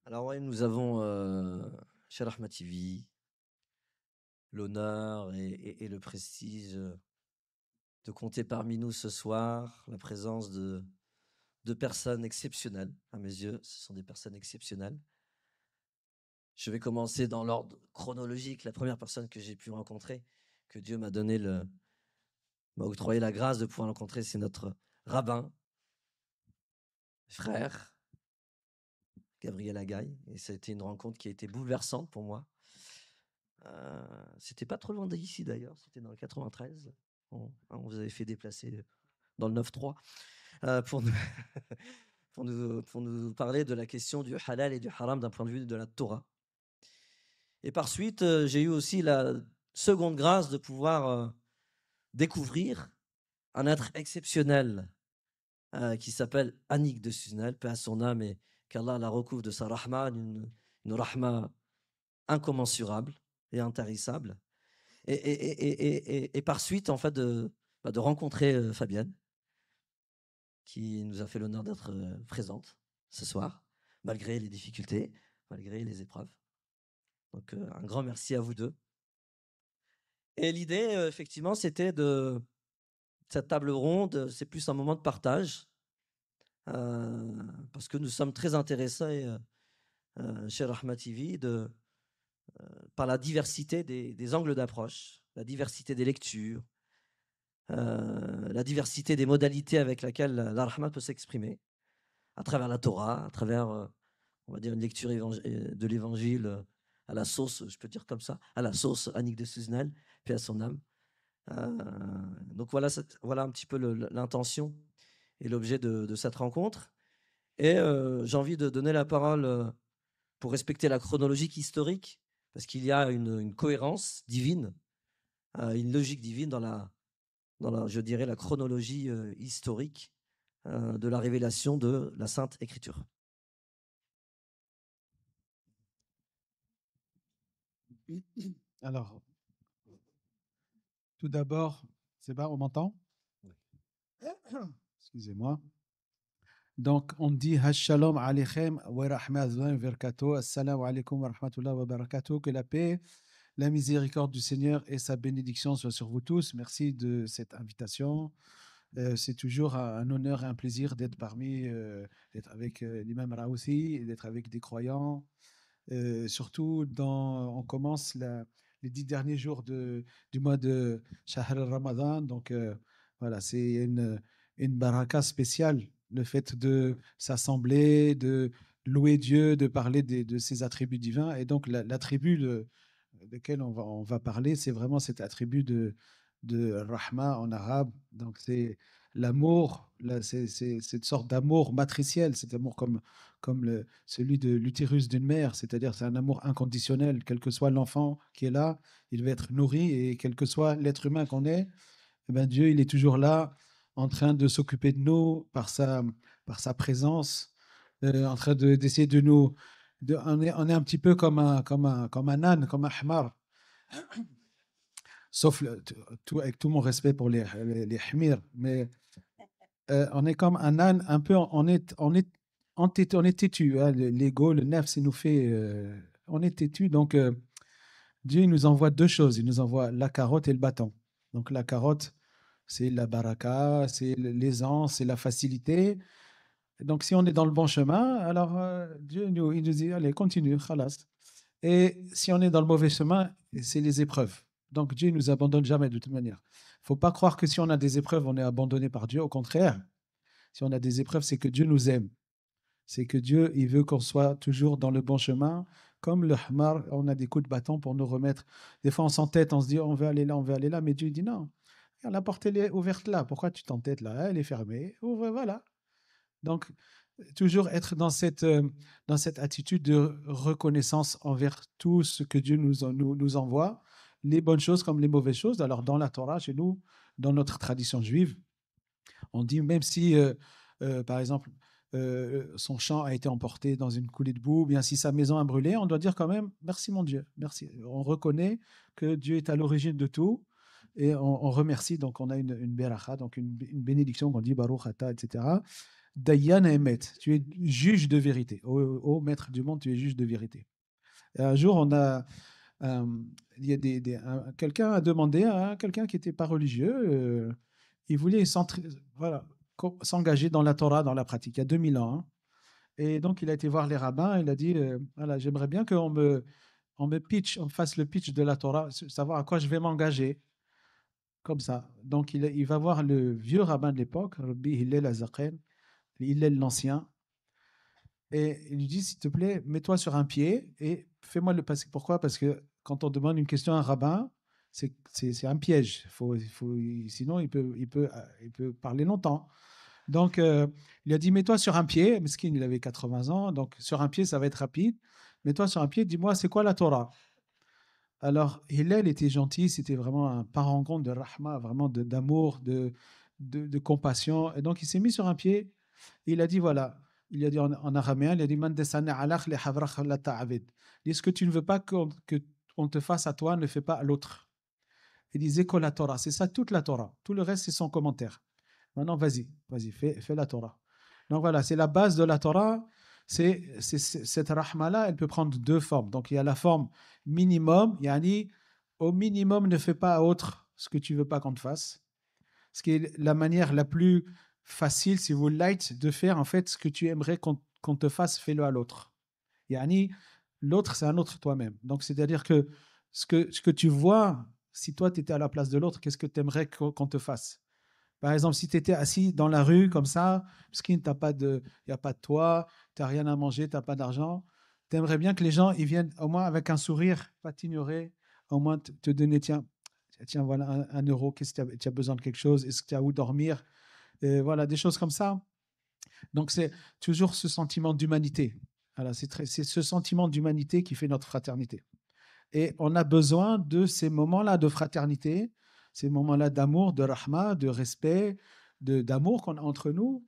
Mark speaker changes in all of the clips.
Speaker 1: Alors oui, nous avons, chez Rahma TV, l'honneur et le prestige, de compter parmi nous ce soir la présence de personnes exceptionnelles. À mes yeux, ce sont des personnes exceptionnelles. Je vais commencer dans l'ordre chronologique. La première personne que j'ai pu rencontrer, que Dieu m'a octroyé la grâce de pouvoir rencontrer, c'est notre rabbin, frère, Gabriel Agaï. Et ça a été une rencontre qui a été bouleversante pour moi. C'était pas trop loin d'ici d'ailleurs, c'était dans le 93. On vous avait fait déplacer dans le 9-3 pour nous, pour nous parler de la question du halal et du haram d'un point de vue de la Torah. Et par suite, j'ai eu aussi la seconde grâce de pouvoir découvrir un être exceptionnel qui s'appelle Annick de Suznal, paix à son âme, et qu'Allah la recouvre de sa rahma, une rahma incommensurable et intarissable. Et par suite, en fait, de rencontrer Fabienne, qui nous a fait l'honneur d'être présente ce soir, malgré les difficultés, malgré les épreuves. Donc, un grand merci à vous deux. Et l'idée, effectivement, c'était cette table ronde, c'est plus un moment de partage, parce que nous sommes très intéressés chez Rahma TV par la diversité des angles d'approche, la diversité des lectures, la diversité des modalités avec laquelle la Rahma peut s'exprimer, à travers la Torah, à travers, on va dire, une lecture de l'évangile à la sauce, je peux dire comme ça, à la sauce Annick de Suznal, paix à son âme. Donc voilà, voilà un petit peu l'intention et l'objet de cette rencontre. Et j'ai envie de donner la parole pour respecter la chronologie historique, parce qu'il y a une cohérence divine, une logique divine je dirais, la chronologie historique de la révélation de la Sainte Écriture.
Speaker 2: Alors, tout d'abord, c'est bon, on m'entend?
Speaker 1: Oui.
Speaker 2: Excusez-moi. Donc, on dit Shalom alaykum wa rahmatullahi wa barakatuh. Assalamu alaikum wa rahmatullahi wa barakatuh. Que la paix, la miséricorde du Seigneur et sa bénédiction soient sur vous tous. Merci de cette invitation. C'est toujours un honneur et un plaisir d'être d'être avec l'imam Raoussi et d'être avec des croyants. Surtout on commence les 10 derniers jours du mois de Shahr al-Ramadan. Donc voilà, c'est une baraka spéciale, le fait de s'assembler, de louer Dieu, de parler de ses attributs divins. Et donc l'attribut lequel on va parler, c'est vraiment cet attribut de Rahma en arabe. Donc c'est l'amour, c'est cette sorte d'amour matriciel, cet amour comme celui de l'utérus d'une mère, c'est-à-dire c'est un amour inconditionnel, quel que soit l'enfant qui est là, il va être nourri, et quel que soit l'être humain qu'on est, eh ben Dieu, il est toujours là, en train de s'occuper de nous par sa présence, en train d'essayer de nous... on est un petit peu comme un âne, comme un hamar, sauf avec tout mon respect pour les hmirs, mais on est comme un âne, un peu, on est têtu, hein, l'ego, le nefs, il nous fait, on est têtu, donc Dieu il nous envoie deux choses, il nous envoie la carotte et le bâton. Donc la carotte, c'est la baraka, c'est l'aisance, c'est la facilité. Donc si on est dans le bon chemin, alors Dieu il nous dit, allez, continue, khalas. Et si on est dans le mauvais chemin, c'est les épreuves. Donc Dieu ne nous abandonne jamais de toute manière. Il ne faut pas croire que si on a des épreuves, on est abandonné par Dieu. Au contraire, si on a des épreuves, c'est que Dieu nous aime. C'est que Dieu, il veut qu'on soit toujours dans le bon chemin. Comme le hamar, on a des coups de bâton pour nous remettre. Des fois, on s'entête, on se dit, on veut aller là, on veut aller là. Mais Dieu dit non. La porte, elle est ouverte là. Pourquoi tu t'entêtes là? Elle est fermée. Ouvre, voilà. Donc, toujours être dans cette attitude de reconnaissance envers tout ce que Dieu nous envoie, les bonnes choses comme les mauvaises choses. Alors, dans la Torah, chez nous, dans notre tradition juive, on dit même si, par exemple, son champ a été emporté dans une coulée de boue, bien si sa maison a brûlé, on doit dire quand même merci mon Dieu, merci. On reconnaît que Dieu est à l'origine de tout et on remercie. Donc on a une beracha, donc une bénédiction qu'on dit Baruch Ata, etc. Dayan Emet, tu es juge de vérité. Ô maître du monde, tu es juge de vérité. Et un jour, il y a quelqu'un a demandé à quelqu'un qui n'était pas religieux, il voulait voilà, s'engager dans la Torah, dans la pratique, il y a 2000 ans. Hein. Et donc, il a été voir les rabbins, il a dit, voilà, j'aimerais bien on me fasse le pitch de la Torah, savoir à quoi je vais m'engager, comme ça. Donc, il va voir le vieux rabbin de l'époque, Rabbi Hillel Azaqen, Hillel l'ancien, et il lui dit, s'il te plaît, mets-toi sur un pied et fais-moi le passer. Pourquoi? Parce que quand on demande une question à un rabbin, c'est un piège. Sinon, il peut parler longtemps. Donc, il a dit, mets-toi sur un pied. Meskin, il avait 80 ans, donc sur un pied, ça va être rapide. Mets-toi sur un pied, dis-moi, c'est quoi la Torah? Alors, Hillel était gentil, c'était vraiment un parangon de rahma, vraiment d'amour, de compassion. Et donc, il s'est mis sur un pied et il a dit, voilà, il a dit en araméen, il a dit, Man desane alakh le havrakh la ta'avid. Il dit, ce que tu ne veux pas qu'on te fasse à toi, ne fais pas à l'autre. Il disait que la Torah, c'est ça toute la Torah. Tout le reste, c'est son commentaire. Maintenant, vas-y, fais la Torah. Donc voilà, c'est la base de la Torah. Cette rahma-là, elle peut prendre deux formes. Donc il y a la forme minimum, yani au minimum, ne fais pas à autre ce que tu veux pas qu'on te fasse. Ce qui est la manière la plus facile, si vous light, de faire en fait ce que tu aimerais qu'on te fasse, fais-le à l'autre. Yani, l'autre, c'est un autre toi-même. Donc c'est-à-dire que ce que tu vois, si toi tu étais à la place de l'autre, qu'est-ce que tu aimerais qu'on te fasse? Par exemple, si tu étais assis dans la rue comme ça, parce qu'il n'y a pas de toit, tu n'as rien à manger, tu n'as pas d'argent, tu aimerais bien que les gens ils viennent au moins avec un sourire, pas t'ignorer, au moins te donner, tiens, voilà un euro, qu'est-ce que tu as besoin de quelque chose, est-ce que tu as où dormir, et voilà, des choses comme ça. Donc c'est toujours ce sentiment d'humanité. Voilà, c'est ce sentiment d'humanité qui fait notre fraternité. Et on a besoin de ces moments-là de fraternité, ces moments-là d'amour, de rahma, de respect, d'amour qu'on a entre nous,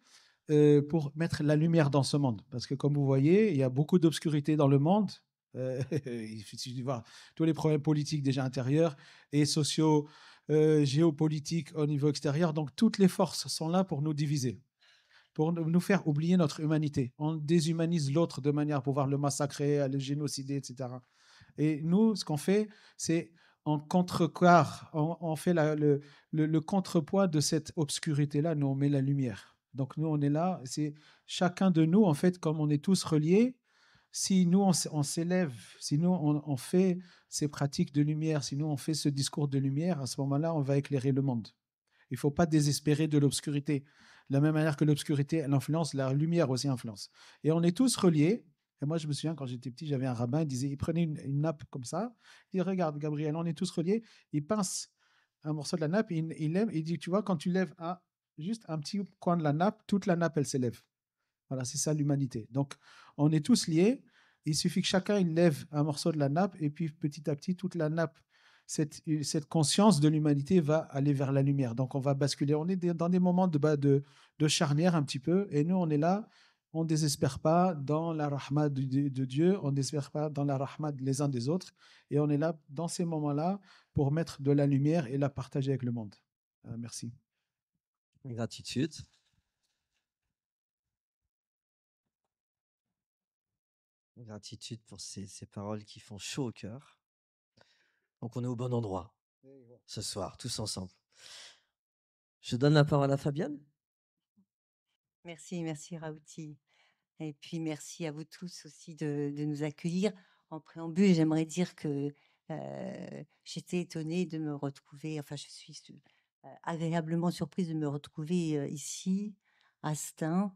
Speaker 2: pour mettre la lumière dans ce monde. Parce que comme vous voyez, il y a beaucoup d'obscurité dans le monde. Il suffit de voir tous les problèmes politiques déjà intérieurs et sociaux, géopolitiques au niveau extérieur. Donc toutes les forces sont là pour nous diviser, pour nous faire oublier notre humanité. On déshumanise l'autre de manière à pouvoir le massacrer, à le génocider, etc. Et nous, ce qu'on fait, c'est en contrecarre, on fait le contrepoids de cette obscurité-là, nous on met la lumière. Donc nous, on est là, c'est chacun de nous, en fait, comme on est tous reliés, si nous, on s'élève, si nous, on fait ces pratiques de lumière, si nous, on fait ce discours de lumière, à ce moment-là, on va éclairer le monde. Il ne faut pas désespérer de l'obscurité. De la même manière que l'obscurité, elle influence, la lumière aussi influence. Et on est tous reliés. Et moi, je me souviens, quand j'étais petit, j'avais un rabbin, il prenait une nappe comme ça, il dit, regarde, Gabriel, on est tous reliés. Il pince un morceau de la nappe, il lève, il dit, tu vois, quand tu lèves juste un petit coin de la nappe, toute la nappe, elle s'élève. Voilà, c'est ça l'humanité. Donc, on est tous liés. Il suffit que chacun il lève un morceau de la nappe, et puis petit à petit, toute la nappe, cette conscience de l'humanité va aller vers la lumière. Donc, on va basculer. On est dans des moments de charnière un petit peu, et nous, on est là. On ne désespère pas dans la rahma de Dieu, on ne désespère pas dans la rahma les uns des autres, et on est là dans ces moments-là pour mettre de la lumière et la partager avec le monde. Merci.
Speaker 1: Gratitude. Gratitude pour ces paroles qui font chaud au cœur. Donc on est au bon endroit ce soir, tous ensemble. Je donne la parole à Fabienne.
Speaker 3: Merci Raouti. Et puis merci à vous tous aussi de nous accueillir. En préambule, j'aimerais dire que j'étais étonnée de me retrouver, enfin je suis agréablement surprise de me retrouver ici, à Stein,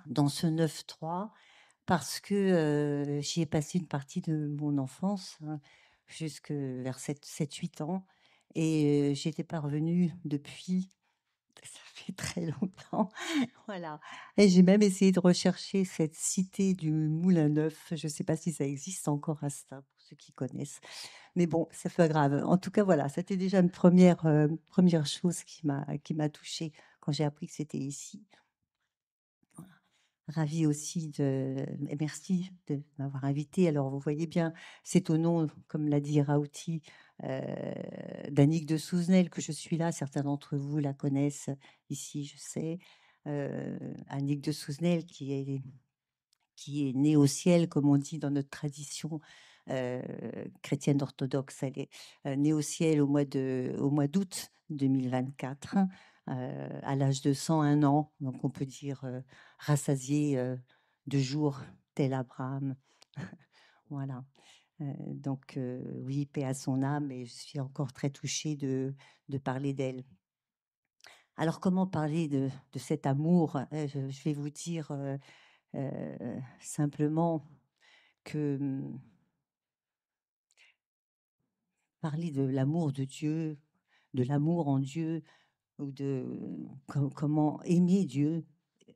Speaker 3: dans ce 9-3, parce que j'y ai passé une partie de mon enfance, hein, jusque vers 7-8 ans, et j'y étais pas revenue depuis. Ça fait très longtemps, voilà. Et j'ai même essayé de rechercher cette cité du Moulin Neuf. Je ne sais pas si ça existe encore à Stein, pour ceux qui connaissent. Mais bon, c'est pas grave. En tout cas, voilà, c'était déjà une première chose qui m'a touchée quand j'ai appris que c'était ici. Voilà. Ravie aussi et merci de m'avoir invitée. Alors, vous voyez bien, c'est au nom, comme l'a dit Raouti, d'Annick de Souzenel que je suis là. Certains d'entre vous la connaissent ici, je sais. Annick de Souzenel, qui est née au ciel, comme on dit dans notre tradition chrétienne orthodoxe. Elle est née au ciel au mois d'août 2024, à l'âge de 101 ans. Donc on peut dire rassasiée de jour, tel Abraham. Voilà. Donc oui, paix à son âme, et je suis encore très touchée de parler d'elle. Alors comment parler de cet amour? Je vais vous dire simplement que parler de l'amour de Dieu, de l'amour en Dieu, ou de comment aimer Dieu,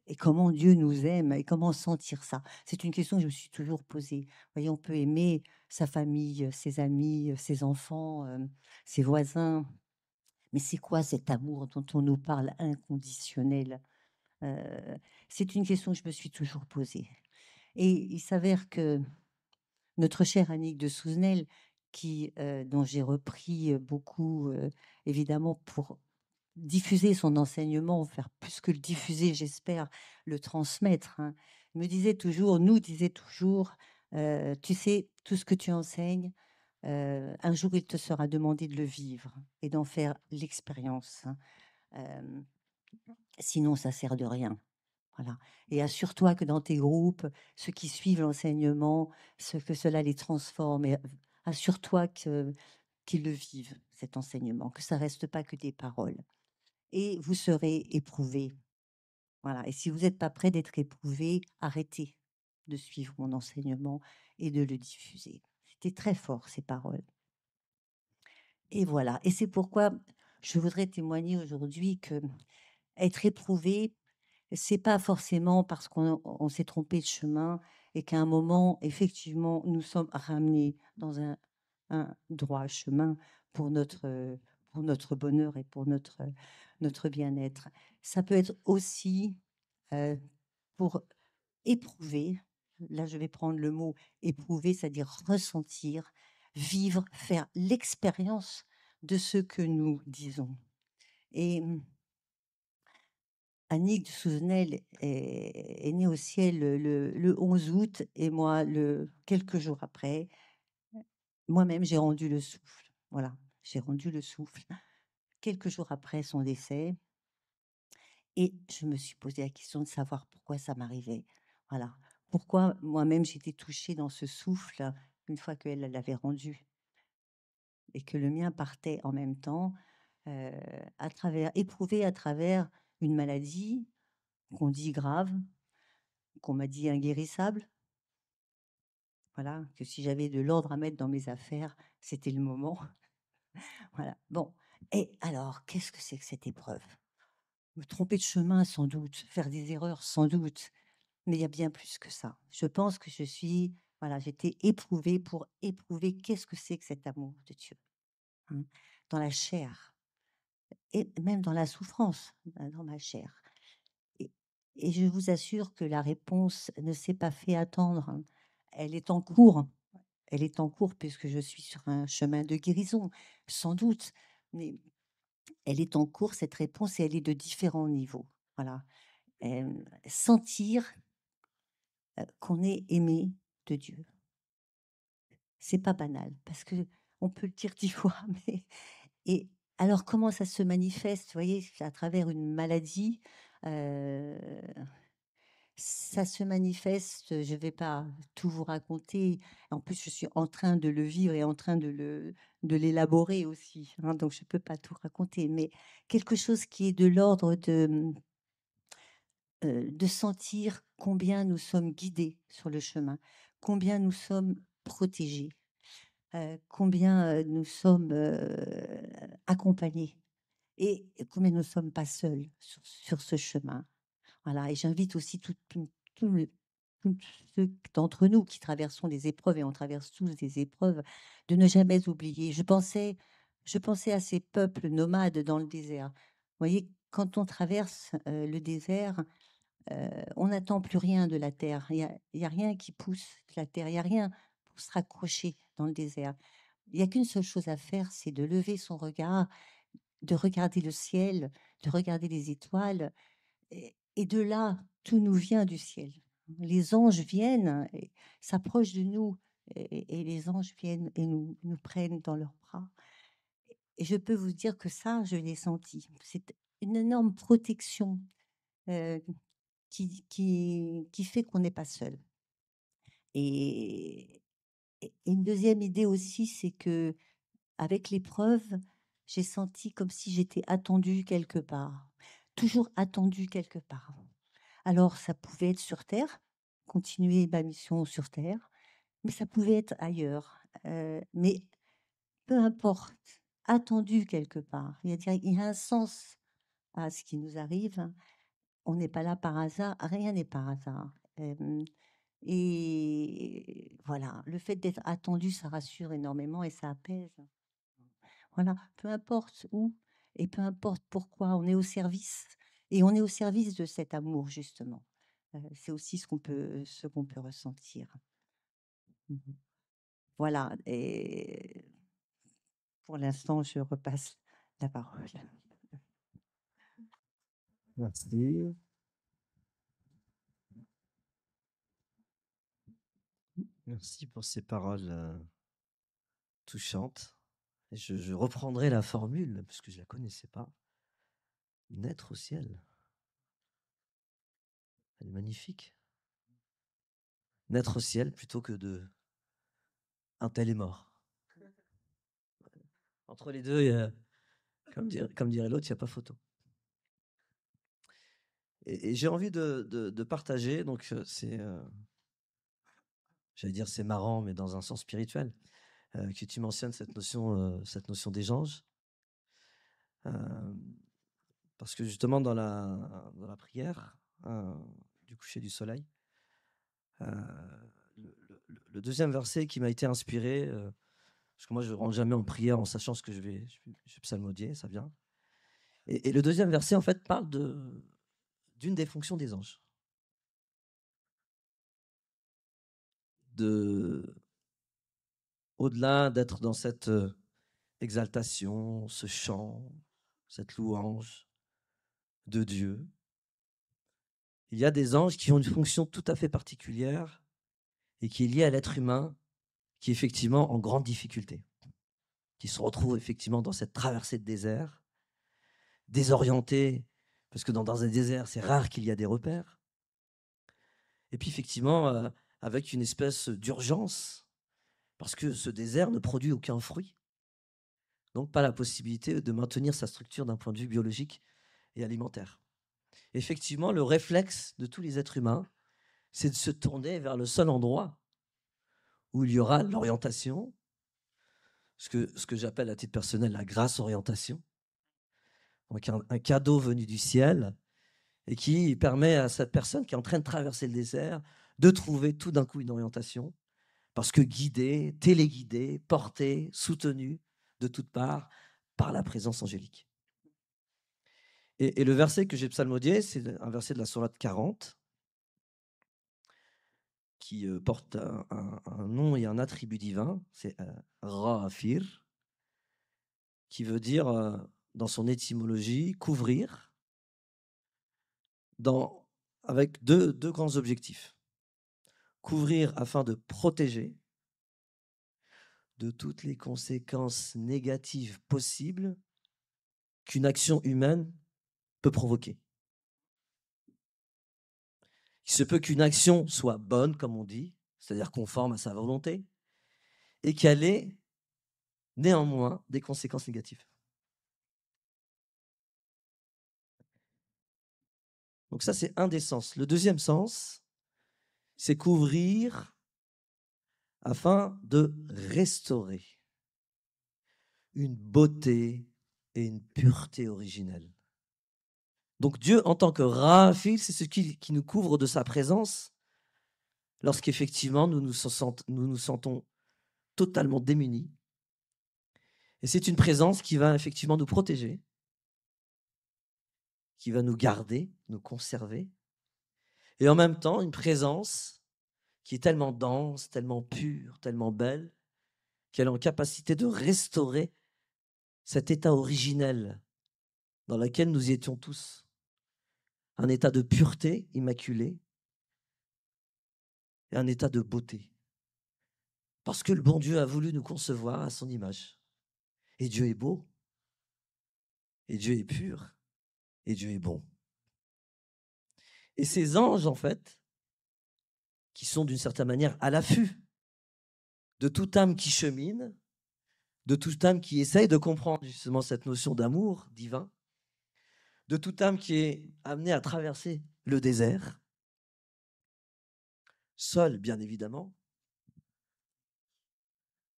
Speaker 3: et comment Dieu nous aime, et comment sentir ça. C'est une question que je me suis toujours posée. Vous voyez, on peut aimer sa famille, ses amis, ses enfants, ses voisins, mais c'est quoi cet amour dont on nous parle inconditionnel? C'est une question que je me suis toujours posée. Et il s'avère que notre chère Annick de Souzenel, dont j'ai repris beaucoup, évidemment, pour diffuser son enseignement, faire plus que le diffuser, j'espère, le transmettre, hein, nous disait toujours, tu sais, tout ce que tu enseignes, un jour il te sera demandé de le vivre et d'en faire l'expérience, hein. Sinon, ça sert de rien. Voilà. Et assure-toi que dans tes groupes, ceux qui suivent l'enseignement, que cela les transforme. Et assure-toi qu'ils le vivent, cet enseignement, que ça reste pas que des paroles. Et vous serez éprouvés. Voilà. Et si vous n'êtes pas prêt d'être éprouvé, arrêtez de suivre mon enseignement et de le diffuser. C'était très fort, ces paroles. Et voilà. Et c'est pourquoi je voudrais témoigner aujourd'hui que être éprouvé, c'est pas forcément parce qu'on s'est trompé de chemin et qu'à un moment, effectivement, nous sommes ramenés dans un droit chemin pour notre bonheur et pour notre bien-être. Ça peut être aussi pour éprouver. Là, je vais prendre le mot éprouver, c'est-à-dire ressentir, vivre, faire l'expérience de ce que nous disons. Et Annick de Souzenel est née au ciel le 11 août, et moi, quelques jours après, moi-même, j'ai rendu le souffle. Voilà, j'ai rendu le souffle quelques jours après son décès, et je me suis posé la question de savoir pourquoi ça m'arrivait. Voilà, pourquoi moi-même j'étais touchée dans ce souffle une fois qu'elle l'avait rendu, et que le mien partait en même temps, éprouvé à travers une maladie qu'on dit grave, qu'on m'a dit inguérissable. Voilà, que si j'avais de l'ordre à mettre dans mes affaires, c'était le moment. Voilà. Bon. Et alors, qu'est-ce que c'est que cette épreuve? Me tromper de chemin, sans doute, faire des erreurs, sans doute, mais il y a bien plus que ça. Je pense que j'étais éprouvée pour éprouver qu'est-ce que c'est que cet amour de Dieu, hein, dans la chair, et même dans la souffrance, dans ma chair. Et, et je vous assure que la réponse ne s'est pas fait attendre, hein. Elle est en cours. Elle est en cours puisque je suis sur un chemin de guérison, sans doute, mais elle est en cours, cette réponse, et elle est de différents niveaux. Voilà. Sentir qu'on est aimé de Dieu. C'est pas banal, parce que on peut le dire 10 fois, mais et alors comment ça se manifeste? Vous voyez, à travers une maladie, ça se manifeste, je ne vais pas tout vous raconter. En plus, je suis en train de le vivre et en train de l'élaborer aussi, hein, donc je ne peux pas tout raconter. Mais quelque chose qui est de l'ordre de sentir combien nous sommes guidés sur le chemin, combien nous sommes protégés, combien nous sommes accompagnés, et combien nous ne sommes pas seuls sur ce chemin. Voilà, et j'invite aussi tous ceux d'entre nous qui traversons des épreuves, et on traverse tous des épreuves, de ne jamais oublier. Je pensais à ces peuples nomades dans le désert. Vous voyez, quand on traverse le désert, on n'attend plus rien de la terre. Il y a rien qui pousse de la terre. Il n'y a rien pour se raccrocher dans le désert. Il n'y a qu'une seule chose à faire, c'est de lever son regard, de regarder le ciel, de regarder les étoiles, et Et de là, tout nous vient du ciel. Les anges viennent et s'approchent de nous, et les anges viennent et nous prennent dans leurs bras. Et je peux vous dire que ça, je l'ai senti. C'est une énorme protection euh, qui fait qu'on n'est pas seul. Et, et une deuxième idée aussi, c'est que avec l'épreuve, j'ai senti comme si j'étais attendue quelque part, toujours attendue quelque part. Alors, ça pouvait être sur Terre, continuer ma mission sur Terre, mais ça pouvait être ailleurs. Mais peu importe, attendu quelque part. Il y a un sens à ce qui nous arrive. On n'est pas là par hasard, rien n'est par hasard. Et voilà, le fait d'être attendu, ça rassure énormément et ça apaise. Voilà, peu importe où et peu importe pourquoi, on est au service. Et on est au service de cet amour, justement. C'est aussi ce qu'on peut ressentir. Mhm. Voilà, et pour l'instant, je repasse la parole.
Speaker 1: Merci. Merci pour ces paroles touchantes. Et je reprendrai la formule, parce que je ne la connaissais pas. Naître au ciel. Elle est magnifique. Naître au ciel plutôt que de un tel est mort. Entre les deux, comme dirait l'autre, il n'y a pas photo. Et j'ai envie de partager, donc j'allais dire c'est marrant, mais dans un sens spirituel, que tu mentionnes cette notion des anges. Parce que justement, dans la prière du coucher du soleil, le deuxième verset qui m'a été inspiré, parce que moi, je ne rentre jamais en prière en sachant ce que je vais psalmodier, ça vient. Et le deuxième verset, en fait, parle d'une des fonctions des anges. Au-delà d'être dans cette exaltation, ce chant, cette louange de Dieu, il y a des anges qui ont une fonction tout à fait particulière et qui est liée à l'être humain qui est effectivement en grande difficulté, qui se retrouve effectivement dans cette traversée de désert, désorienté, parce que dans un désert, c'est rare qu'il y a des repères. Et puis effectivement, avec une espèce d'urgence, parce que ce désert ne produit aucun fruit. Donc pas la possibilité de maintenir sa structure d'un point de vue biologique et alimentaire. Effectivement, le réflexe de tous les êtres humains, c'est de se tourner vers le seul endroit où il y aura l'orientation, ce que j'appelle à titre personnel la grâce orientation, donc un cadeau venu du ciel, et qui permet à cette personne qui est en train de traverser le désert de trouver tout d'un coup une orientation, parce que guidé, téléguidé, porté, soutenu de toutes parts par la présence angélique. Et le verset que j'ai psalmodié, c'est un verset de la sourate 40, qui porte un nom et un attribut divin, c'est Ra'afir, qui veut dire, dans son étymologie, couvrir, avec deux grands objectifs. Couvrir afin de protéger de toutes les conséquences négatives possibles qu'une action humaine peut provoquer. Il se peut qu'une action soit bonne, comme on dit, c'est-à-dire conforme à sa volonté, et qu'elle ait néanmoins des conséquences négatives. Donc ça, c'est un des sens. Le deuxième sens, c'est couvrir afin de restaurer une beauté et une pureté originelle. Donc Dieu, en tant que Raphaël, c'est ce qui nous couvre de sa présence lorsqu'effectivement nous nous sentons totalement démunis. Et c'est une présence qui va effectivement nous protéger, qui va nous garder, nous conserver. Et en même temps, une présence qui est tellement dense, tellement pure, tellement belle, qu'elle est en capacité de restaurer cet état originel dans lequel nous y étions tous. un état de pureté immaculée et un état de beauté. Parce que le bon Dieu a voulu nous concevoir à son image. Et Dieu est beau, et Dieu est pur, et Dieu est bon. Et ces anges, en fait, qui sont d'une certaine manière à l'affût de toute âme qui chemine, de toute âme qui essaye de comprendre justement cette notion d'amour divin, de toute âme qui est amenée à traverser le désert, seule bien évidemment,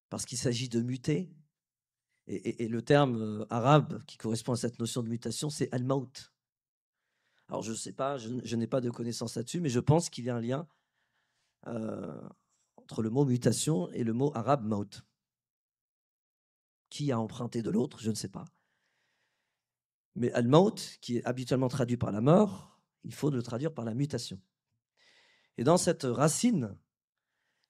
Speaker 1: parce qu'il s'agit de muter. Et le terme arabe qui correspond à cette notion de mutation, c'est al-maut. Alors je ne sais pas, je n'ai pas de connaissances là-dessus, mais je pense qu'il y a un lien entre le mot mutation et le mot arabe maut. Qui a emprunté de l'autre, je ne sais pas. Mais al-maut, qui est habituellement traduit par la mort, il faut le traduire par la mutation. Et dans cette racine,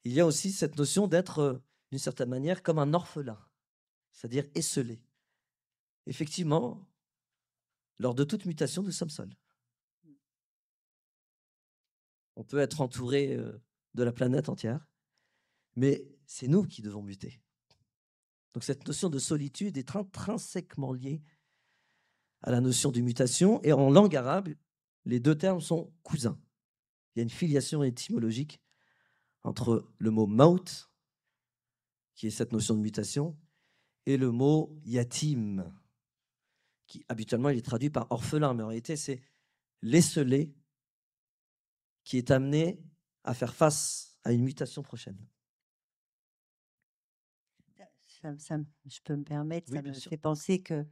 Speaker 1: il y a aussi cette notion d'être, d'une certaine manière, comme un orphelin, c'est-à-dire esseulé. Effectivement, lors de toute mutation, nous sommes seuls. On peut être entouré de la planète entière, mais c'est nous qui devons muter. Donc cette notion de solitude est intrinsèquement liée à la notion de mutation, et en langue arabe, les deux termes sont cousins. Il y a une filiation étymologique entre le mot maut, qui est cette notion de mutation, et le mot yatim, qui habituellement il est traduit par orphelin, mais en réalité c'est l'esseulé qui est amené à faire face à une mutation prochaine.
Speaker 3: Je peux me permettre,
Speaker 1: Oui,
Speaker 3: ça
Speaker 1: bien
Speaker 3: me
Speaker 1: sûr.
Speaker 3: fait penser que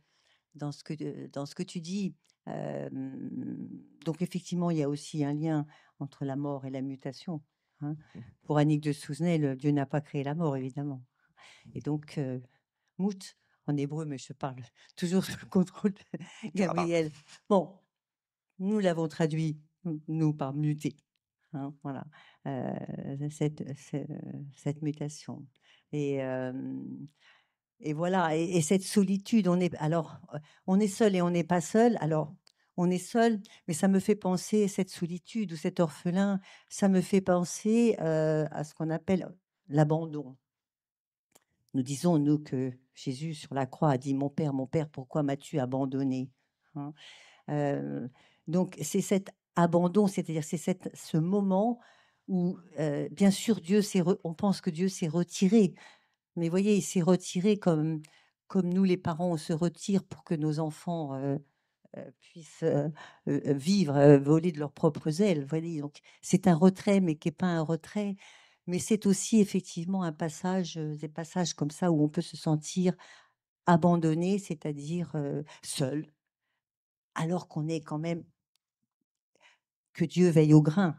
Speaker 3: dans ce que tu dis, donc effectivement, il y a aussi un lien entre la mort et la mutation, hein. Pour Annick de Souzenel, Dieu n'a pas créé la mort, évidemment. Et donc, mout en hébreu, mais je parle toujours sous le contrôle de Gabriel. Bon, nous l'avons traduit, nous, par muter, hein, voilà, cette mutation. Et voilà, et cette solitude, on est seul et on n'est pas seul. Alors, on est seul, mais ça me fait penser, cette solitude ou cet orphelin, ça me fait penser à ce qu'on appelle l'abandon. Nous disons, nous, que Jésus, sur la croix, a dit, mon Père, pourquoi m'as-tu abandonné, hein. Donc, c'est cet abandon, c'est-à-dire ce moment où, bien sûr, on pense que Dieu s'est retiré. Mais voyez, il s'est retiré comme nous, les parents, on se retire pour que nos enfants puissent vivre, voler de leurs propres ailes. Voyez, donc c'est un retrait, mais qui n'est pas un retrait. Mais c'est aussi effectivement des passages comme ça où on peut se sentir abandonné, c'est-à-dire seul, alors qu'on est quand même que Dieu veille au grain.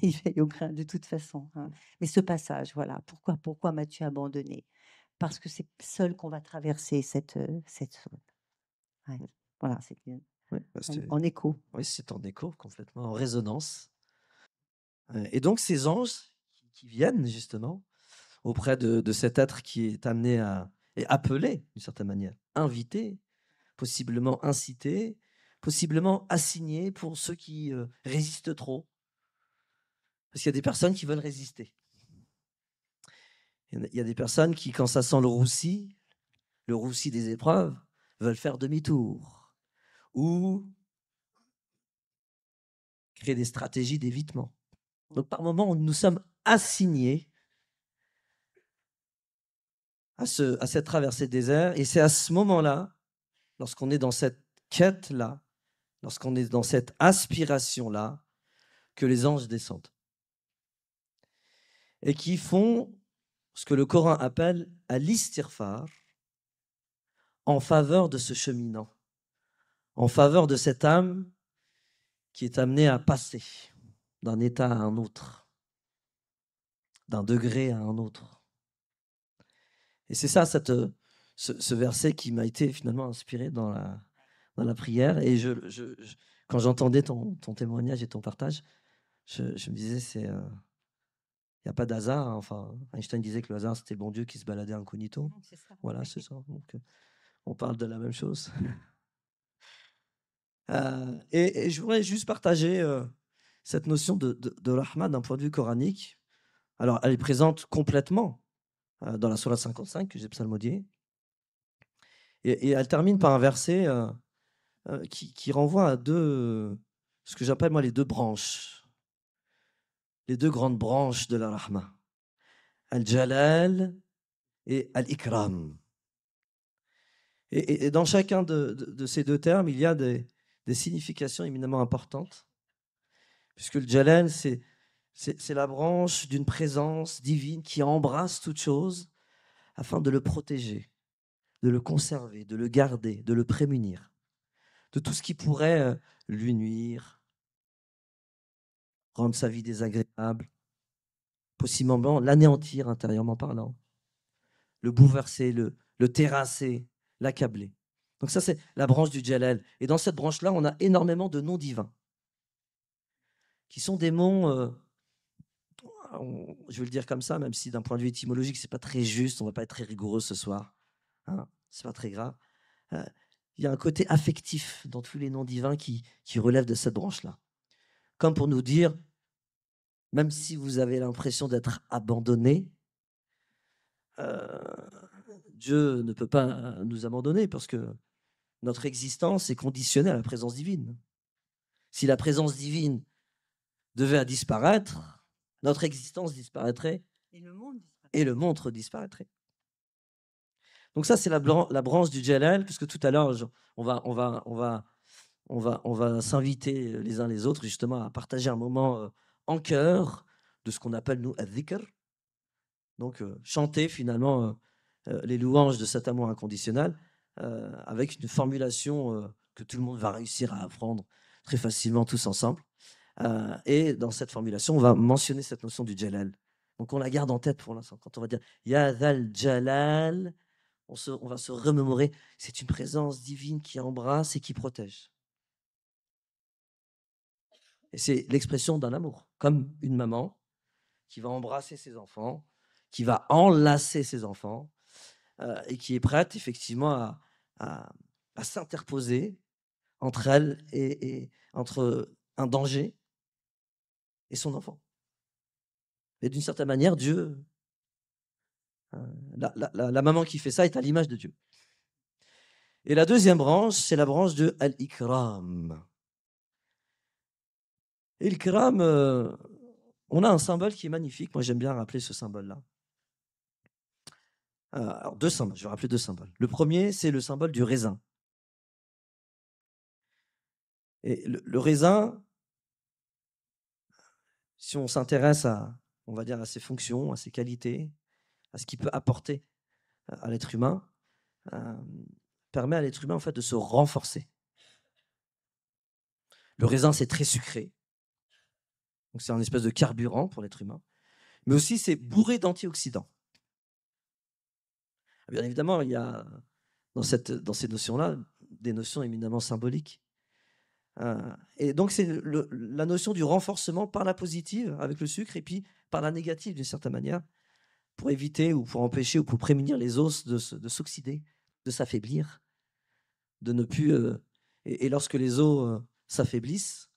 Speaker 3: Il veille au grain de toute façon, hein. Mais ce passage, voilà, pourquoi m'as-tu abandonné? Parce que c'est seul qu'on va traverser cette zone. Ouais, voilà, c'est bien.
Speaker 1: Oui, bah,
Speaker 3: En écho.
Speaker 1: oui, c'est en écho, complètement en résonance. Et donc ces anges qui viennent justement auprès de cet être qui est amené à et appelé d'une certaine manière, invité, possiblement incité, possiblement assigné pour ceux qui résistent trop. Parce qu'il y a des personnes qui veulent résister. Il y a des personnes qui, quand ça sent le roussi des épreuves, veulent faire demi-tour ou créer des stratégies d'évitement. Donc par moments, nous sommes assignés à cette traversée des airs, et c'est à ce moment-là, lorsqu'on est dans cette quête-là, lorsqu'on est dans cette aspiration-là, que les anges descendent et qui font ce que le Coran appelle à l'istighfar en faveur de ce cheminant, en faveur de cette âme qui est amenée à passer d'un état à un autre, d'un degré à un autre. Et c'est ça, ce verset qui m'a été finalement inspiré dans la prière. Et quand j'entendais ton témoignage et ton partage, je me disais, il n'y a pas d'hasard, hein. Enfin, Einstein disait que le hasard, c'était le bon Dieu qui se baladait incognito.
Speaker 3: C'est ça.
Speaker 1: Voilà, c'est ça. Donc, on parle de la même chose. Et je voudrais juste partager cette notion de Rahma d'un point de vue coranique. Alors, elle est présente complètement dans la Sourate 55 que j'ai psalmodiée. Et elle termine par un verset qui renvoie à ce que j'appelle moi les deux branches, les deux grandes branches de la Rahma. Al-Jalal et Al-Ikram. Et dans chacun de ces deux termes, il y a des significations éminemment importantes, puisque le Jalal, c'est la branche d'une présence divine qui embrasse toute chose afin de le protéger, de le conserver, de le garder, de le prémunir de tout ce qui pourrait lui nuire, rendre sa vie désagréable, possiblement l'anéantir intérieurement parlant, le bouleverser, le terrasser, l'accabler. Donc ça, c'est la branche du Jalal. Et dans cette branche-là, on a énormément de noms divins, qui sont des noms, je vais le dire comme ça, même si d'un point de vue étymologique, ce n'est pas très juste, on ne va pas être très rigoureux ce soir, hein, ce n'est pas très grave. Il y a un côté affectif dans tous les noms divins qui relèvent de cette branche-là. Comme pour nous dire, même si vous avez l'impression d'être abandonné, Dieu ne peut pas nous abandonner parce que notre existence est conditionnée à la présence divine. Si la présence divine devait disparaître, notre existence disparaîtrait et le monde disparaîtrait. Donc ça, c'est la branche du Jalal, puisque tout à l'heure, on va s'inviter les uns les autres justement à partager un moment en chœur de ce qu'on appelle, nous, al-dhikr. Donc, chanter finalement les louanges de cet amour inconditionnel avec une formulation que tout le monde va réussir à apprendre très facilement tous ensemble. Et dans cette formulation, on va mentionner cette notion du Jalal. Donc, on la garde en tête pour l'instant. Quand on va dire Ya Dhal Jalal, on va se remémorer. C'est une présence divine qui embrasse et qui protège. Et c'est l'expression d'un amour, comme une maman qui va embrasser ses enfants, qui va enlacer ses enfants et qui est prête effectivement à s'interposer entre elle et entre un danger et son enfant. Et d'une certaine manière, Dieu, la maman qui fait ça est à l'image de Dieu. Et la deuxième branche, c'est la branche de Al-Ikram. Et l'Ikram, on a un symbole qui est magnifique. Moi, j'aime bien rappeler ce symbole-là. Alors, deux symboles, je vais rappeler deux symboles. Le premier, c'est le symbole du raisin. Et le raisin, si on s'intéresse on va dire, à ses fonctions, à ses qualités, à ce qu'il peut apporter à l'être humain, permet à l'être humain en fait de se renforcer. Le raisin, c'est très sucré, donc c'est un espèce de carburant pour l'être humain, mais aussi c'est bourré d'antioxydants. Bien évidemment, il y a dans ces notions-là des notions éminemment symboliques. Et donc c'est la notion du renforcement par la positive avec le sucre et puis par la négative d'une certaine manière pour éviter ou pour empêcher ou pour prémunir les os de s'oxyder, de s'affaiblir, de ne plus... et lorsque les os s'affaiblissent,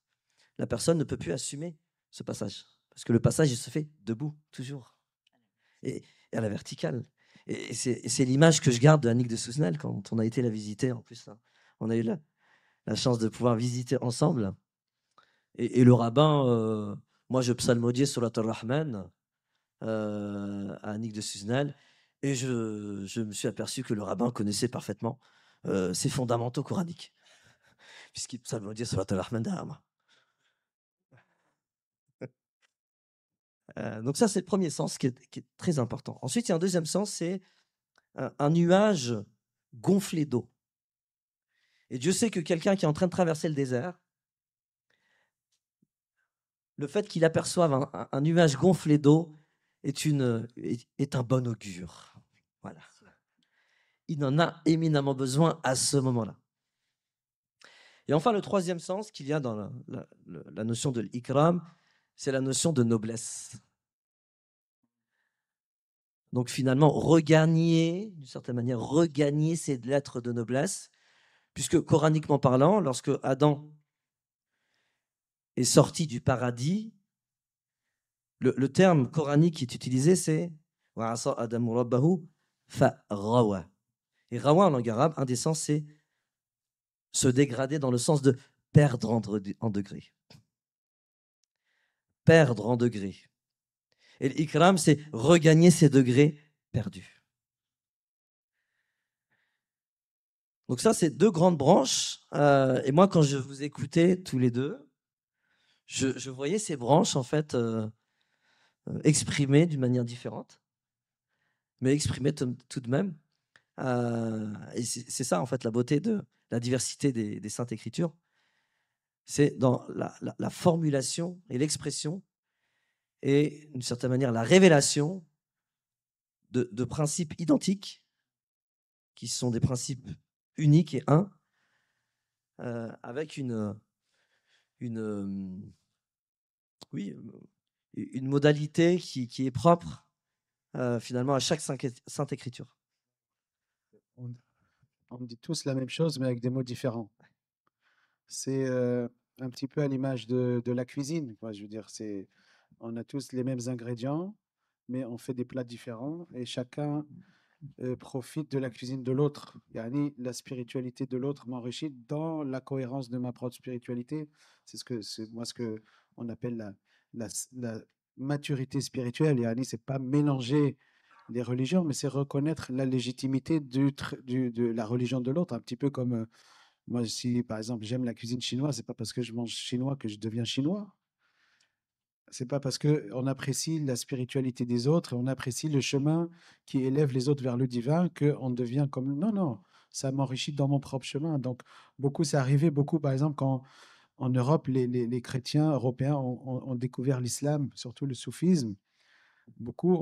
Speaker 1: la personne ne peut plus assumer ce passage. Parce que le passage, il se fait debout, toujours. Et à la verticale. Et c'est l'image que je garde de Annick de Souzenel quand on a été la visiter. En plus, on a eu la chance de pouvoir visiter ensemble. Et le rabbin, moi, je psalmodiais Surat al-Rahman à Annick de Souzenel. Et je me suis aperçu que le rabbin connaissait parfaitement ses fondamentaux coraniques, puisqu'il psalmodiait Surat al-Rahman derrière moi. Donc ça, c'est le premier sens qui est très important. Ensuite, il y a un deuxième sens, c'est un nuage gonflé d'eau. Et Dieu sait que quelqu'un qui est en train de traverser le désert, le fait qu'il aperçoive un nuage gonflé d'eau est un bon augure. Voilà. Il en a éminemment besoin à ce moment-là. Et enfin, le troisième sens qu'il y a dans la notion de l'ikram, c'est la notion de noblesse. Donc finalement, regagner, d'une certaine manière, regagner ces lettres de noblesse, Puisque coraniquement parlant, lorsque Adam est sorti du paradis, le terme coranique qui est utilisé, c'est « Wa'asa Adamu rabbahu fa-rawa ». Et rawa en langue arabe, un des sens, c'est se dégrader dans le sens de perdre en degrés. Perdre en degrés. Et l'ikram, c'est regagner ses degrés perdus. Donc ça, c'est deux grandes branches. Et moi, quand je vous écoutais tous les deux, je voyais ces branches, en fait, exprimées d'une manière différente, mais exprimées tout de même. Et c'est ça, en fait, la beauté de la diversité des Saintes Écritures. C'est dans la formulation et l'expression et, d'une certaine manière, la révélation de principes identiques, qui sont des principes uniques et un, avec une modalité qui est propre finalement à chaque Sainte Écriture.
Speaker 2: On dit tous la même chose, mais avec des mots différents. C'est un petit peu à l'image de la cuisine, quoi. Je veux dire, on a tous les mêmes ingrédients, mais on fait des plats différents et chacun profite de la cuisine de l'autre. Yani, la spiritualité de l'autre m'enrichit dans la cohérence de ma propre spiritualité. C'est ce que on appelle la maturité spirituelle. Yani, c'est pas mélanger les religions, mais c'est reconnaître la légitimité de la religion de l'autre. Un petit peu comme moi, si par exemple j'aime la cuisine chinoise, c'est pas parce que je mange chinois que je deviens chinois. C'est pas parce qu'on apprécie la spiritualité des autres, on apprécie le chemin qui élève les autres vers le divin, qu'on devient comme... Non, non, ça m'enrichit dans mon propre chemin. Donc, c'est arrivé beaucoup, par exemple, quand en Europe, les chrétiens européens ont découvert l'islam, surtout le soufisme. Beaucoup,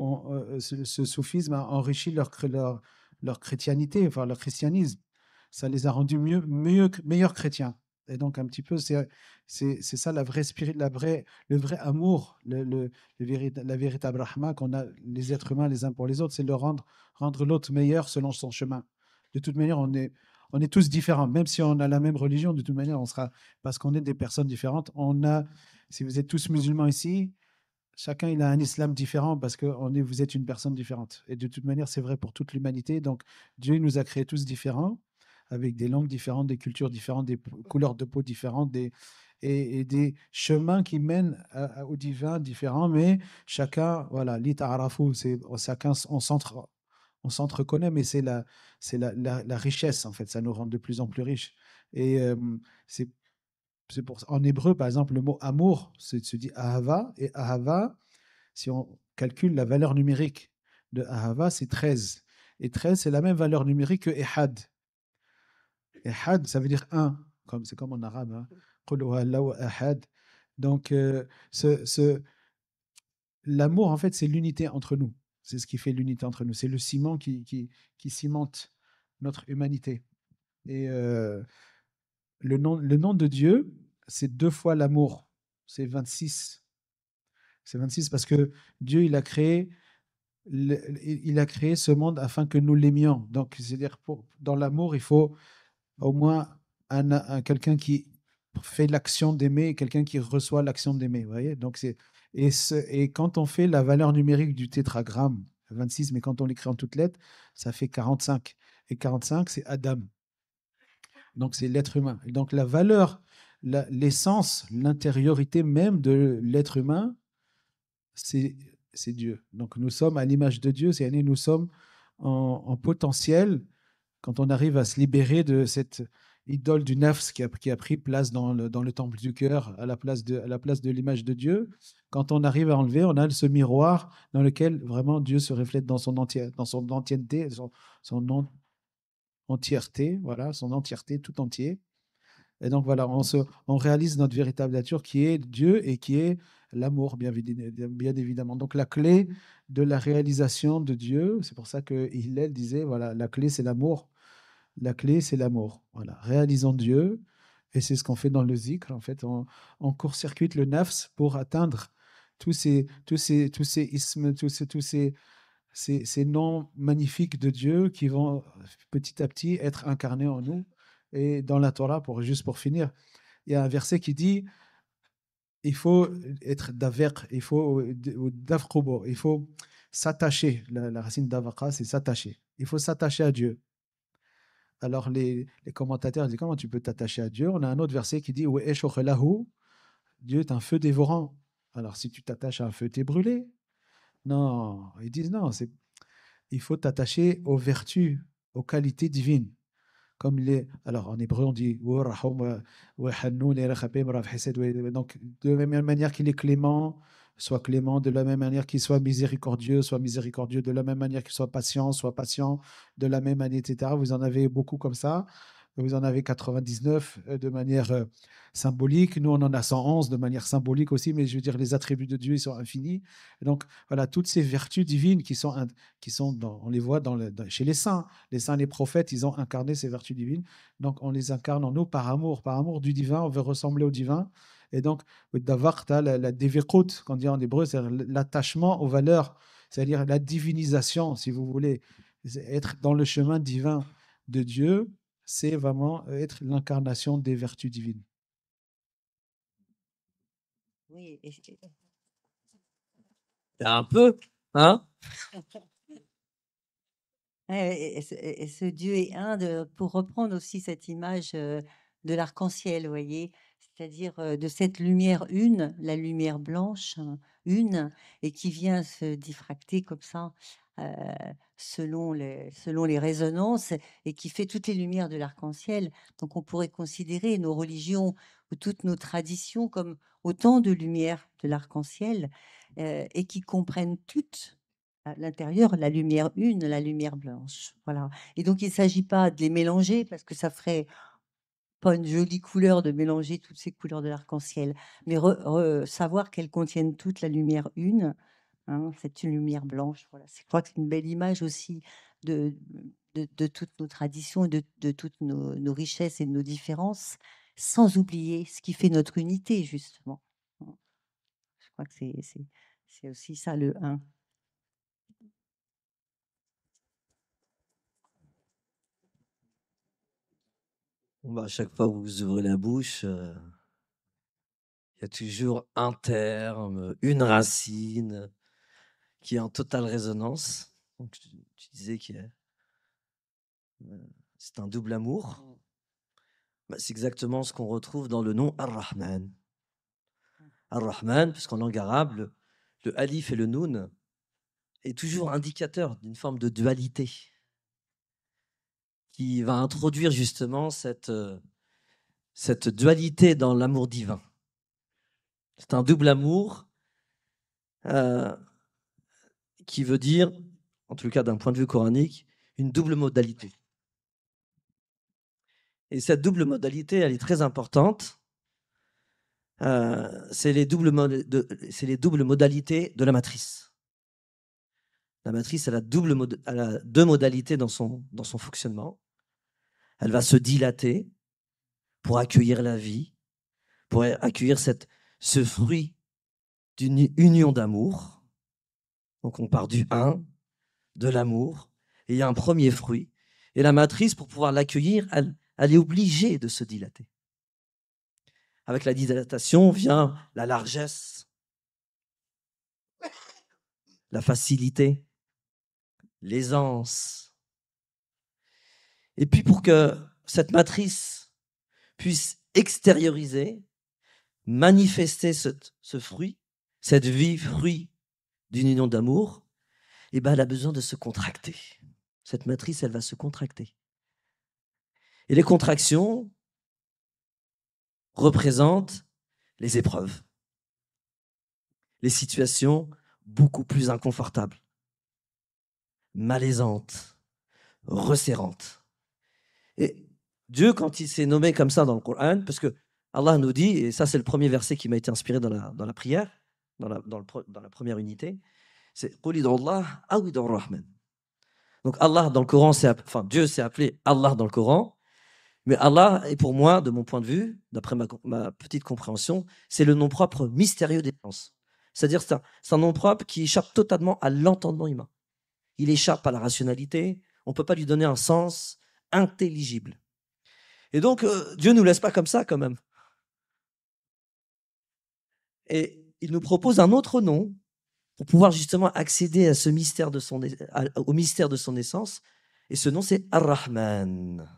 Speaker 2: ce soufisme a enrichi leur chrétienté, enfin leur christianisme. Ça les a rendus meilleurs chrétiens. Et donc, un petit peu, c'est ça la vraie le vrai amour, la véritable rahma qu'on a les êtres humains les uns pour les autres, c'est rendre l'autre meilleur selon son chemin. De toute manière, on est tous différents. Même si on a la même religion, de toute manière, parce qu'on est des personnes différentes. Si vous êtes tous musulmans ici, chacun il a un islam différent parce que vous êtes une personne différente. Et de toute manière, c'est vrai pour toute l'humanité. Donc, Dieu nous a créés tous différents, avec des langues différentes, des cultures différentes, des couleurs de peau différentes, et des chemins qui mènent au divin différents. Mais chacun, voilà, l'ita'arafu, chacun, on s'entreconnaît, mais c'est la richesse, en fait. Ça nous rend de plus en plus riches. Et c'est en hébreu, par exemple, le mot amour se dit ahava, et ahava, si on calcule la valeur numérique de ahava, c'est 13. Et 13, c'est la même valeur numérique que ehad. Ehad, ça veut dire un, c'est comme en arabe. Hein. Qul huwa Allahu ahad. Donc, l'amour, en fait, c'est l'unité entre nous. C'est ce qui fait l'unité entre nous. C'est le ciment qui cimente notre humanité. Et le nom de Dieu, c'est 2 fois l'amour. C'est 26. C'est 26 parce que Dieu, il a créé ce monde afin que nous l'aimions. Donc, c'est-à-dire, dans l'amour, il faut au moins quelqu'un qui fait l'action d'aimer et quelqu'un qui reçoit l'action d'aimer. Vous voyez. Donc, et quand on fait la valeur numérique du tétragramme, 26, mais quand on l'écrit en toutes lettres, ça fait 45. Et 45, c'est Adam. Donc, c'est l'être humain. Et donc, la valeur, l'essence, l'intériorité même de l'être humain, c'est Dieu. Donc, nous sommes à l'image de Dieu, c'est-à-dire nous sommes en potentiel quand on arrive à se libérer de cette idole du nafs qui a pris place dans le temple du cœur à la place de l'image de Dieu. Quand on arrive à enlever, on a ce miroir dans lequel vraiment Dieu se reflète dans son entièreté, entièreté, voilà, son entièreté tout entier. Et donc voilà, on réalise notre véritable nature qui est Dieu et qui est l'amour, bien évidemment. Donc la clé de la réalisation de Dieu, c'est pour ça que Hillel disait, voilà, la clé c'est l'amour. La clé c'est l'amour. Voilà, réalisons Dieu, et c'est ce qu'on fait dans le zikr. En fait, on court-circuite le nafs pour atteindre tous ces ismes, ces noms magnifiques de Dieu qui vont petit à petit être incarnés en nous. Et dans la Torah, juste pour finir, il y a un verset qui dit il faut être daver, il faut dafkhubo, il faut s'attacher. La racine d'avaqa, c'est s'attacher. Il faut s'attacher à Dieu. Alors les commentateurs disent comment tu peux t'attacher à Dieu? On a un autre verset qui dit Dieu est un feu dévorant. Alors si tu t'attaches à un feu, tu es brûlé. Non, ils disent non, il faut t'attacher aux vertus, aux qualités divines. Comme alors en hébreu on dit donc de la même manière qu'il est clément, soit clément, de la même manière qu'il soit miséricordieux, de la même manière qu'il soit patient, de la même manière, etc. Vous en avez beaucoup comme ça. Vous en avez 99 de manière symbolique. Nous, on en a 111 de manière symbolique aussi, mais je veux dire, les attributs de Dieu, ils sont infinis. Et donc, voilà, toutes ces vertus divines qui sont on les voit chez les saints. Les saints, les prophètes, ils ont incarné ces vertus divines. Donc, on les incarne en nous par amour du divin. On veut ressembler au divin. Et donc, la déviqut, qu'on dit en hébreu, c'est l'attachement aux valeurs, c'est-à-dire la divinisation, si vous voulez, être dans le chemin divin de Dieu, c'est vraiment être l'incarnation des vertus divines.
Speaker 3: Oui,
Speaker 1: Un peu, hein?
Speaker 3: Et ce Dieu est un, pour reprendre aussi cette image de l'arc-en-ciel, vous voyez, c'est-à-dire de cette lumière une, la lumière blanche, hein, une, et qui vient se diffracter comme ça selon les résonances et qui fait toutes les lumières de l'arc-en-ciel. Donc on pourrait considérer nos religions ou toutes nos traditions comme autant de lumières de l'arc-en-ciel et qui comprennent toutes à l'intérieur, la lumière une, la lumière blanche. Voilà. Et donc, il ne s'agit pas de les mélanger parce que ça ferait pas une jolie couleur de mélanger toutes ces couleurs de l'arc-en-ciel, mais savoir qu'elles contiennent toute la lumière une, hein, c'est une lumière blanche. Voilà. Je crois que c'est une belle image aussi de, de toutes nos traditions, de toutes nos richesses et de nos différences, sans oublier ce qui fait notre unité, justement. Je crois que c'est aussi ça le 1.
Speaker 1: Bah, à chaque fois que vous ouvrez la bouche, il y a toujours un terme, une racine qui est en totale résonance. Donc, tu disais que c'est un double amour. Bah, c'est exactement ce qu'on retrouve dans le nom Ar-Rahman. Ar-Rahman, puisqu'en langue arabe, le alif et le noun est toujours indicateur d'une forme de dualité qui va introduire justement cette dualité dans l'amour divin. C'est un double amour qui veut dire, en tout cas d'un point de vue coranique, une double modalité. Et cette double modalité, elle est très importante. C'est les doubles modalités de la matrice. La matrice, elle a deux modalités dans son fonctionnement. Elle va se dilater pour accueillir la vie, pour accueillir ce fruit d'une union d'amour. Donc on part du 1, de l'amour, et il y a un premier fruit. Et la matrice, pour pouvoir l'accueillir, elle est obligée de se dilater. Avec la dilatation vient la largesse, la facilité, l'aisance. Et puis pour que cette matrice puisse extérioriser, manifester ce fruit, cette vie, fruit d'une union d'amour, eh ben, elle a besoin de se contracter. Cette matrice, elle va se contracter. Et les contractions représentent les épreuves, les situations beaucoup plus inconfortables, malaisantes, resserrantes. Et Dieu, quand il s'est nommé comme ça dans le Coran, parce que Allah nous dit, et ça c'est le premier verset qui m'a été inspiré dans la prière, dans la première unité, c'est Qul id'u Allah aw id'u Rahman. Donc Allah dans le Coran, Dieu s'est appelé Allah dans le Coran, mais Allah est pour moi, de mon point de vue, d'après ma petite compréhension, c'est le nom propre mystérieux des sens. C'est-à-dire c'est un nom propre qui échappe totalement à l'entendement humain. Il échappe à la rationalité, on ne peut pas lui donner un sens intelligible. Et donc, Dieu ne nous laisse pas comme ça quand même. Et il nous propose un autre nom pour pouvoir justement accéder à ce mystère de au mystère de son essence. Et ce nom, c'est Ar-Rahman.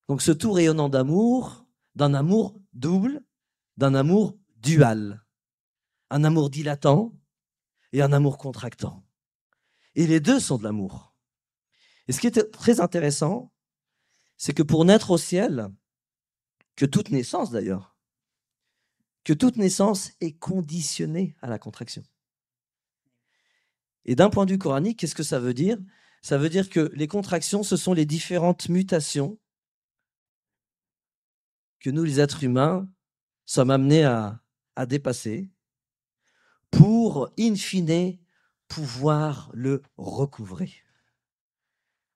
Speaker 1: Donc ce tout rayonnant d'amour, d'un amour double, d'un amour dual. Un amour dilatant et un amour contractant. Et les deux sont de l'amour. Et ce qui est très intéressant, c'est que pour naître au ciel, que toute naissance d'ailleurs, que toute naissance est conditionnée à la contraction. Et d'un point de vue coranique, qu'est-ce que ça veut dire? Ça veut dire que les contractions, ce sont les différentes mutations que nous, les êtres humains, sommes amenés à dépasser pour, in fine, pouvoir le recouvrer.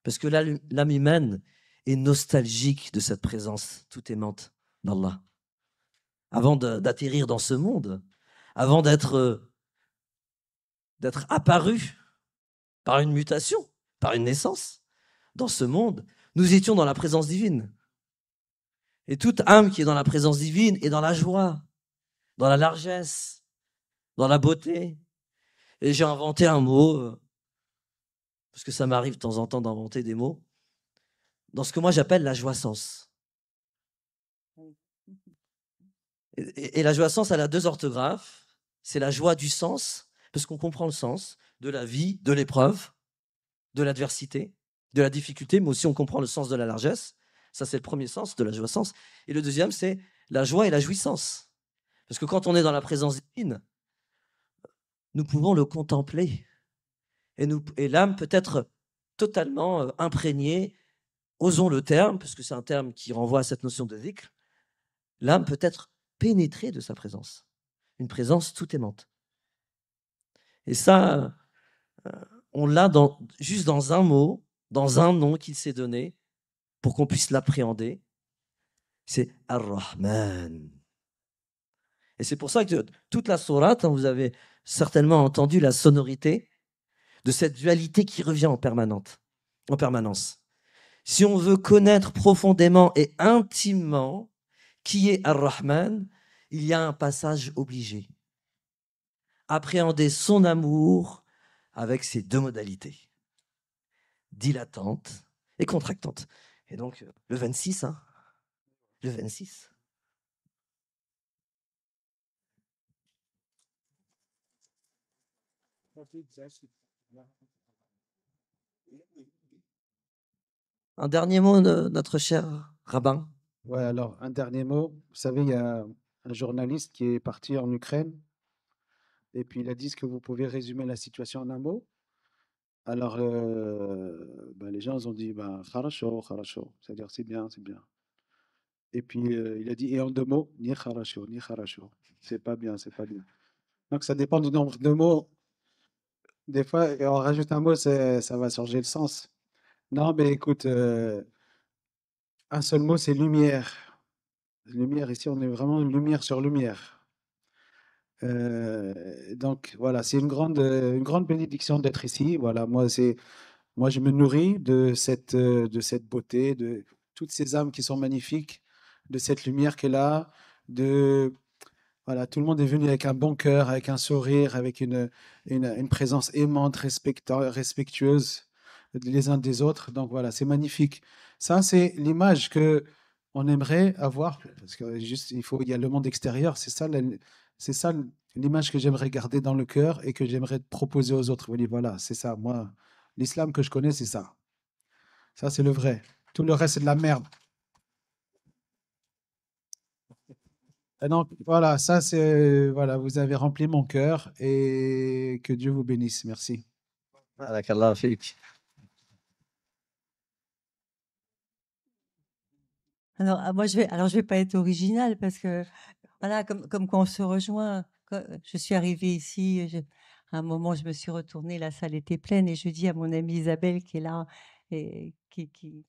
Speaker 1: Parce que l'âme humaine est nostalgique de cette présence tout aimante d'Allah. Avant d'atterrir dans ce monde, avant d'être apparu par une mutation, par une naissance, dans ce monde, nous étions dans la présence divine. Et toute âme qui est dans la présence divine est dans la joie, dans la largesse, dans la beauté. Et j'ai inventé un mot, parce que ça m'arrive de temps en temps d'inventer des mots, dans ce que moi j'appelle la joie-sens. Et la joie-sens, elle a deux orthographes. C'est la joie du sens, parce qu'on comprend le sens de la vie, de l'épreuve, de l'adversité, de la difficulté, mais aussi on comprend le sens de la largesse. Ça, c'est le premier sens de la joie-sens. Et le deuxième, c'est la joie et la jouissance. Parce que quand on est dans la présence divine, nous pouvons le contempler. Et l'âme peut être totalement imprégnée, osons le terme, parce que c'est un terme qui renvoie à cette notion de dhikr, l'âme peut être pénétrée de sa présence. Une présence tout aimante. Et ça, on l'a juste dans un mot, dans un nom qu'il s'est donné, pour qu'on puisse l'appréhender. C'est Ar-Rahman. Et c'est pour ça que toute la sourate, vous avez certainement entendu la sonorité de cette dualité qui revient en permanence. Si on veut connaître profondément et intimement qui est Ar-Rahman, il y a un passage obligé. Appréhender son amour avec ses deux modalités, dilatante et contractante. Et donc, le 26, le 26. Un dernier mot, notre cher rabbin.
Speaker 2: Ouais, alors, un dernier mot. Vous savez, il y a un journaliste qui est parti en Ukraine et puis il a dit est-ce que vous pouvez résumer la situation en un mot? Alors, ben, les gens ils ont dit ben, kharasho, kharasho, c'est-à-dire c'est bien, c'est bien. Et puis il a dit et en deux mots, ni kharasho, ni kharasho. C'est pas bien, c'est pas bien. Donc ça dépend du nombre de mots. Des fois, et on rajoute un mot, ça va changer le sens. Non, mais écoute, un seul mot, c'est lumière. Lumière, ici, on est vraiment lumière sur lumière. Donc voilà, c'est une grande bénédiction d'être ici. Voilà, moi, je me nourris de cette beauté, de toutes ces âmes qui sont magnifiques, de cette lumière qu'elle a, de voilà, tout le monde est venu avec un bon cœur, avec un sourire, avec une présence aimante, respectueuse les uns des autres. Donc voilà, c'est magnifique. Ça, c'est l'image que on aimerait avoir, parce que juste, il y a le monde extérieur. C'est ça l'image que j'aimerais garder dans le cœur et que j'aimerais proposer aux autres. Vous voyez, voilà, c'est ça. Moi, l'islam que je connais, c'est ça. Ça, c'est le vrai. Tout le reste, c'est de la merde. Et donc, voilà, ça, c'est, voilà, vous avez rempli mon cœur et que Dieu vous bénisse. Merci.
Speaker 1: Barakallahu fik.
Speaker 3: Alors, je vais pas être originale parce que, voilà, comme quand on se rejoint, je suis arrivée ici, à un moment, je me suis retournée, la salle était pleine et je dis à mon amie Isabelle qui est là et qui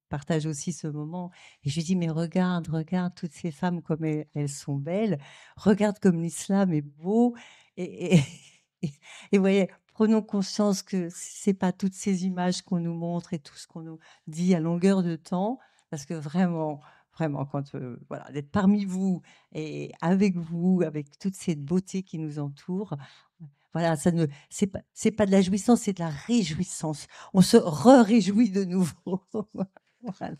Speaker 3: partage aussi ce moment, et je lui dis, mais regarde, regarde toutes ces femmes comme elles sont belles, regarde comme l'islam est beau et, et, et vous voyez, prenons conscience que c'est pas toutes ces images qu'on nous montre et tout ce qu'on nous dit à longueur de temps, parce que vraiment, vraiment, quand voilà, d'être parmi vous et avec vous, avec toute cette beauté qui nous entoure, voilà, ça ne, c'est pas de la jouissance, c'est de la réjouissance. On se réjouit de nouveau. Voilà.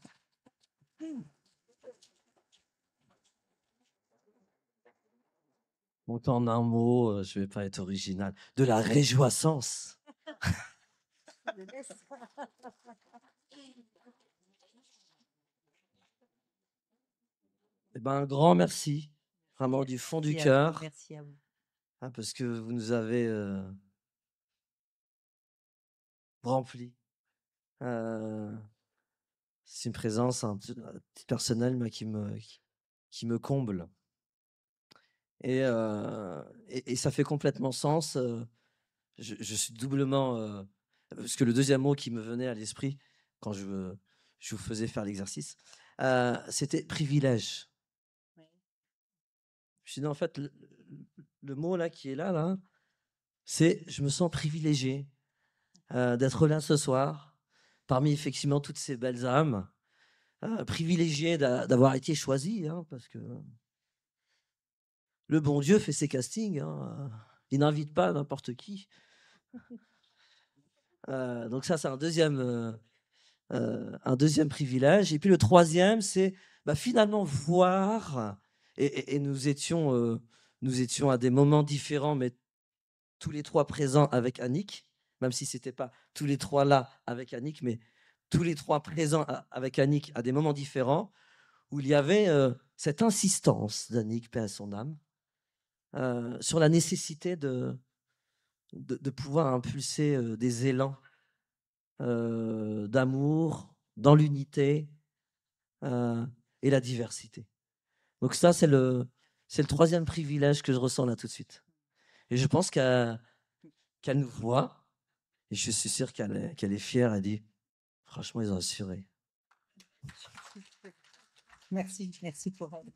Speaker 1: Donc, en un mot, je ne vais pas être original, de la réjouissance. Eh ben, un grand merci, vraiment du fond du
Speaker 3: Merci à vous,
Speaker 1: cœur,
Speaker 3: merci à vous.
Speaker 1: hein, parce que vous nous avez remplis. C'est une présence un titre personnel moi, qui me comble. Et ça fait complètement sens. Je suis doublement. Parce que le deuxième mot qui me venait à l'esprit quand je vous faisais faire l'exercice, c'était privilège.
Speaker 3: Ouais.
Speaker 1: Je me suis dit, en fait, le mot là qui est là, c'est je me sens privilégié d'être là ce soir, parmi effectivement toutes ces belles âmes, privilégié d'avoir été choisi, hein, parce que le bon Dieu fait ses castings, hein, il n'invite pas n'importe qui. Donc ça, c'est un deuxième privilège. Et puis le troisième, c'est finalement voir, et nous étions à des moments différents, mais tous les trois présents avec Annick, même si ce n'était pas tous les trois là avec Annick, mais tous les trois présents avec Annick à des moments différents, où il y avait cette insistance d'Annick, paix à son âme, sur la nécessité de pouvoir impulser des élans d'amour dans l'unité et la diversité. Donc ça, c'est le troisième privilège que je ressens là tout de suite. Et je pense qu'elle nous voit, et je suis sûr qu'elle est fière. Elle dit, franchement, ils ont assuré.
Speaker 3: Merci, merci pour elle.